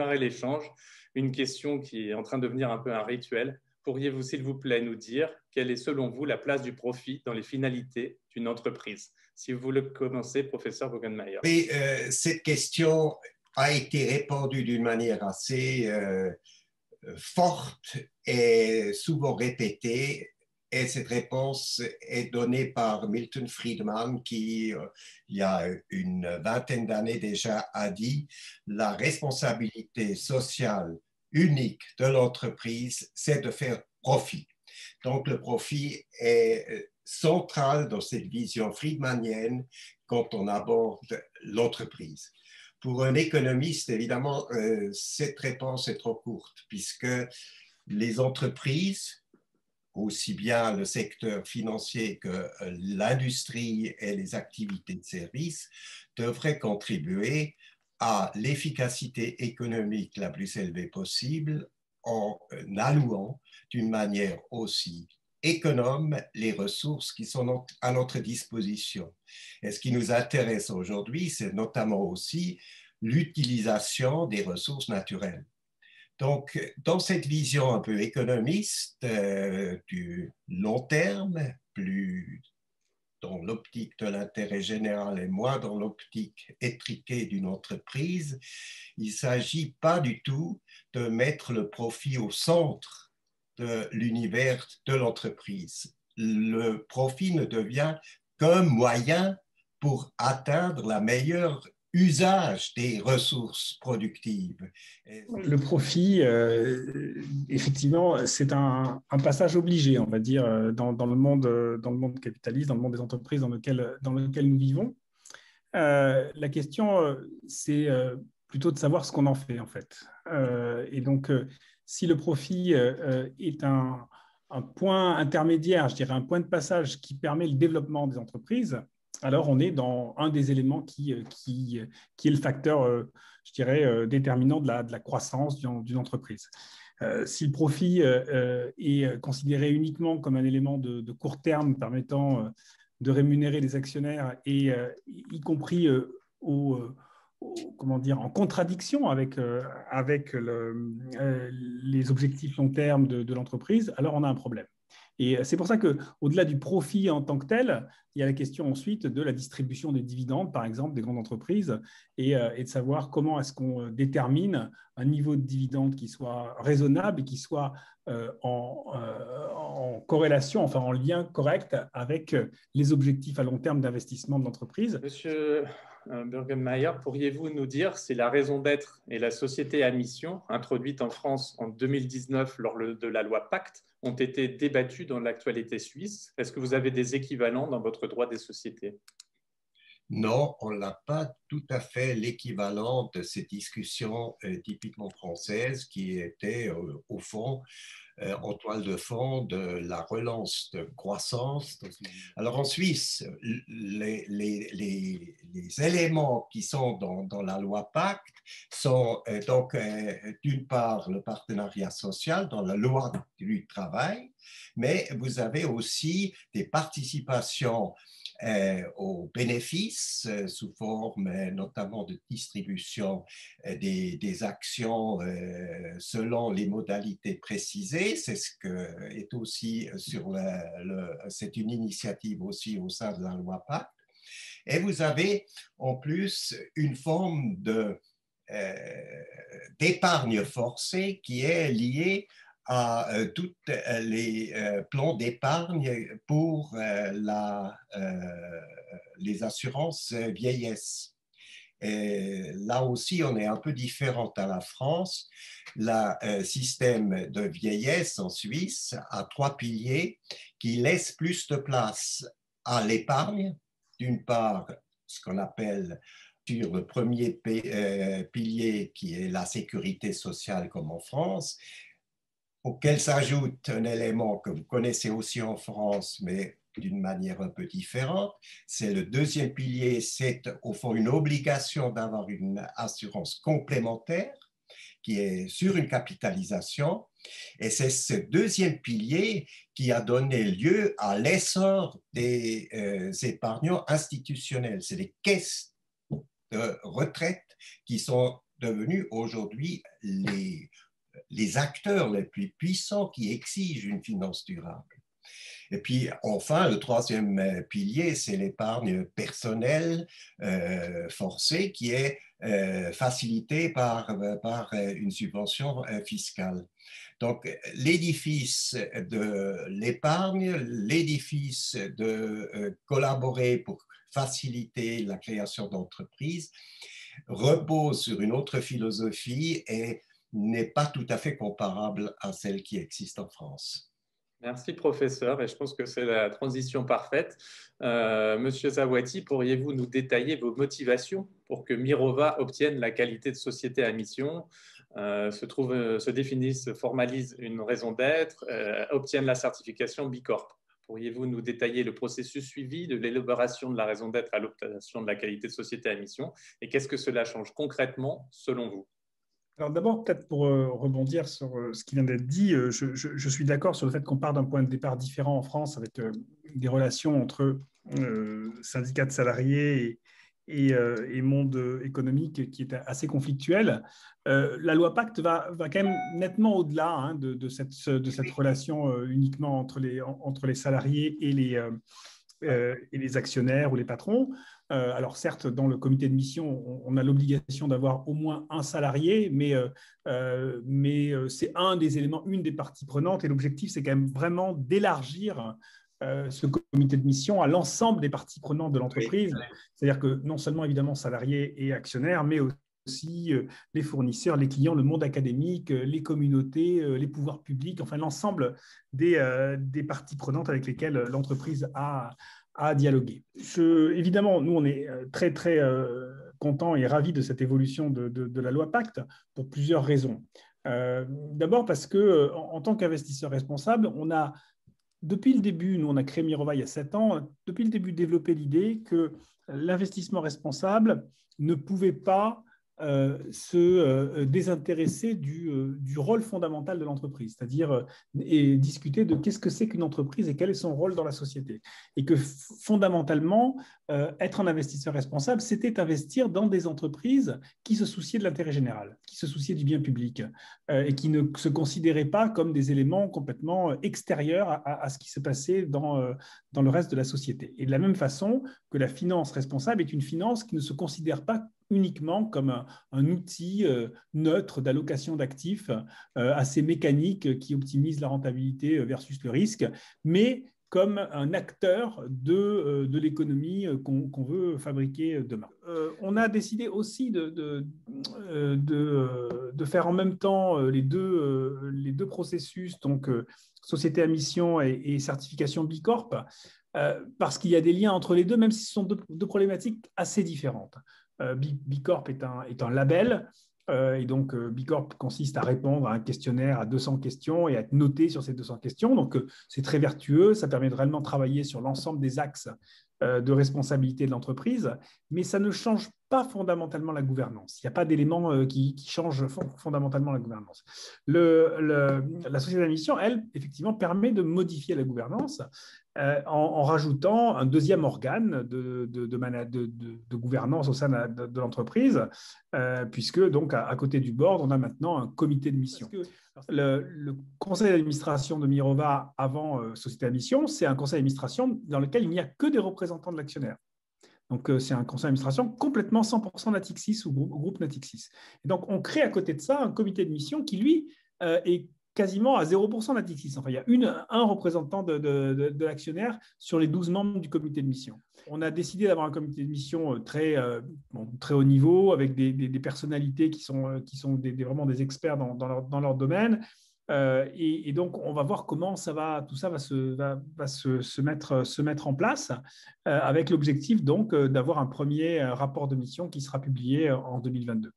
démarrer l'échange, une question qui est en train de devenir un peu un rituel. Pourriez-vous, s'il vous plaît, nous dire quelle est selon vous la place du profit dans les finalités d'une entreprise? Si vous voulez commencer, professeur Bogenmeier. Oui, cette question a été répandue d'une manière assez forte et souvent répétée. Et cette réponse est donnée par Milton Friedman qui, il y a une vingtaine d'années déjà, a dit la responsabilité sociale unique de l'entreprise, c'est de faire profit. Donc, le profit est central dans cette vision friedmanienne quand on aborde l'entreprise. Pour un économiste, évidemment, cette réponse est trop courte puisque les entreprises, aussi bien le secteur financier que l'industrie et les activités de services, devraient contribuer à l'efficacité économique la plus élevée possible en allouant d'une manière aussi économe les ressources qui sont à notre disposition. Et ce qui nous intéresse aujourd'hui, c'est notamment aussi l'utilisation des ressources naturelles. Donc, dans cette vision un peu économiste du long terme, plus dans l'optique de l'intérêt général et moins dans l'optique étriquée d'une entreprise, il ne s'agit pas du tout de mettre le profit au centre de l'univers de l'entreprise. Le profit ne devient qu'un moyen pour atteindre la meilleure usage des ressources productives. Le profit, effectivement, c'est un passage obligé, on va dire, dans le monde capitaliste, dans le monde des entreprises dans lequel nous vivons. La question, c'est plutôt de savoir ce qu'on en fait, en fait. Et donc, si le profit est un point intermédiaire, je dirais un point de passage qui permet le développement des entreprises, alors on est dans un des éléments qui est le facteur, je dirais, déterminant de la croissance d'une entreprise. Si le profit est considéré uniquement comme un élément de court terme permettant de rémunérer les actionnaires, et y compris comment dire, en contradiction avec les objectifs long terme de l'entreprise, alors on a un problème. Et c'est pour ça qu'au-delà du profit en tant que tel, il y a la question ensuite de la distribution des dividendes, par exemple, des grandes entreprises, et de savoir comment est-ce qu'on détermine un niveau de dividende qui soit raisonnable et qui soit en corrélation, enfin en lien correct avec les objectifs à long terme d'investissement de l'entreprise. Monsieur Burgenmeier, pourriez-vous nous dire si la raison d'être et la société à mission, introduite en France en 2019 lors de la loi Pacte, ont été débattues dans l'actualité suisse? Est-ce que vous avez des équivalents dans votre droit des sociétés? Non, on n'a pas tout à fait l'équivalent de ces discussions typiquement françaises qui étaient au fond en toile de fond de la relance de croissance. Alors en Suisse, les éléments qui sont dans la loi Pacte sont donc d'une part le partenariat social dans la loi du travail, mais vous avez aussi des participations aux bénéfices sous forme notamment de distribution des actions selon les modalités précisées. C'est ce que est aussi c'est une initiative aussi au sein de la loi Pacte. Et vous avez en plus une forme d'épargne forcée qui est liée à tous les plans d'épargne pour les assurances vieillesse. Et là aussi, on est un peu différent à la France. Le système de vieillesse en Suisse a 3 piliers qui laissent plus de place à l'épargne. D'une part, ce qu'on appelle sur le premier pilier qui est la sécurité sociale comme en France, auquel s'ajoute un élément que vous connaissez aussi en France, mais d'une manière un peu différente. C'est le deuxième pilier, c'est au fond une obligation d'avoir une assurance complémentaire qui est sur une capitalisation. Et c'est ce deuxième pilier qui a donné lieu à l'essor des épargnants institutionnels. C'est les caisses de retraite qui sont devenus aujourd'hui les acteurs les plus puissants qui exigent une finance durable. Et puis, enfin, le troisième pilier, c'est l'épargne personnelle forcée qui est facilitée par une subvention fiscale. Donc, l'édifice de l'épargne, l'édifice de collaborer pour faciliter la création d'entreprises repose sur une autre philosophie et n'est pas tout à fait comparable à celle qui existe en France. Merci, professeur, et je pense que c'est la transition parfaite. Monsieur Zawadi, pourriez-vous nous détailler vos motivations pour que Mirova obtienne la qualité de société à mission, se définisse, se formalise une raison d'être, obtienne la certification Bicorp? Pourriez-vous nous détailler le processus suivi de l'élaboration de la raison d'être à l'obtention de la qualité de société à mission, et qu'est-ce que cela change concrètement selon vous? Alors d'abord, peut-être pour rebondir sur ce qui vient d'être dit, je suis d'accord sur le fait qu'on part d'un point de départ différent en France avec des relations entre syndicats de salariés et monde économique qui est assez conflictuel. La loi Pacte va quand même nettement au-delà de cette relation uniquement entre les salariés et les actionnaires ou les patrons. Alors certes, dans le comité de mission, on a l'obligation d'avoir au moins un salarié, mais c'est un des éléments, une des parties prenantes, et l'objectif, c'est quand même vraiment d'élargir ce comité de mission à l'ensemble des parties prenantes de l'entreprise. Oui. C'est-à-dire que non seulement, évidemment, salariés et actionnaires, mais aussi les fournisseurs, les clients, le monde académique, les communautés, les pouvoirs publics, enfin l'ensemble des parties prenantes avec lesquelles l'entreprise a dialoguer. Évidemment, nous, on est très, très contents et ravis de cette évolution de la loi Pacte pour plusieurs raisons. D'abord parce que, en tant qu'investisseur responsable, on a, depuis le début, nous, on a créé Mirova il y a 7 ans, depuis le début, développé l'idée que l'investissement responsable ne pouvait pas se désintéresser du rôle fondamental de l'entreprise, c'est-à-dire et discuter de qu'est-ce que c'est qu'une entreprise et quel est son rôle dans la société. Et que fondamentalement, être un investisseur responsable, c'était investir dans des entreprises qui se souciaient de l'intérêt général, qui se souciaient du bien public et qui ne se considéraient pas comme des éléments complètement extérieurs à ce qui se passait dans le reste de la société. Et de la même façon que la finance responsable est une finance qui ne se considère pas uniquement comme un outil neutre d'allocation d'actifs assez mécanique qui optimise la rentabilité versus le risque, mais comme un acteur de l'économie qu'on veut fabriquer demain. On a décidé aussi de faire en même temps les deux processus, donc société à mission et certification Bicorp, parce qu'il y a des liens entre les deux, même si ce sont deux problématiques assez différentes. Bicorp est un label, et donc Bicorp consiste à répondre à un questionnaire à 200 questions et à être noté sur ces 200 questions. Donc c'est très vertueux, ça permet de réellement travailler sur l'ensemble des axes de responsabilité de l'entreprise, mais ça ne change pas fondamentalement la gouvernance. Il n'y a pas d'élément qui change fondamentalement la gouvernance. La société à mission, elle, effectivement, permet de modifier la gouvernance en rajoutant un deuxième organe de gouvernance au sein de l'entreprise, puisque donc à côté du board, on a maintenant un comité de mission. Le conseil d'administration de Mirova avant société à mission, c'est un conseil d'administration dans lequel il n'y a que des représentants de l'actionnaire. Donc, c'est un conseil d'administration complètement 100% Natixis ou groupe Natixis. Et donc, on crée à côté de ça un comité de mission qui, lui, est quasiment à 0% Natixis. Enfin, il y a un représentant de l'actionnaire sur les 12 membres du comité de mission. On a décidé d'avoir un comité de mission très haut niveau, avec des personnalités qui sont vraiment des experts dans leur domaine. Et donc, on va voir comment tout ça va se mettre en place, avec l'objectif donc d'avoir un premier rapport de mission qui sera publié en 2022.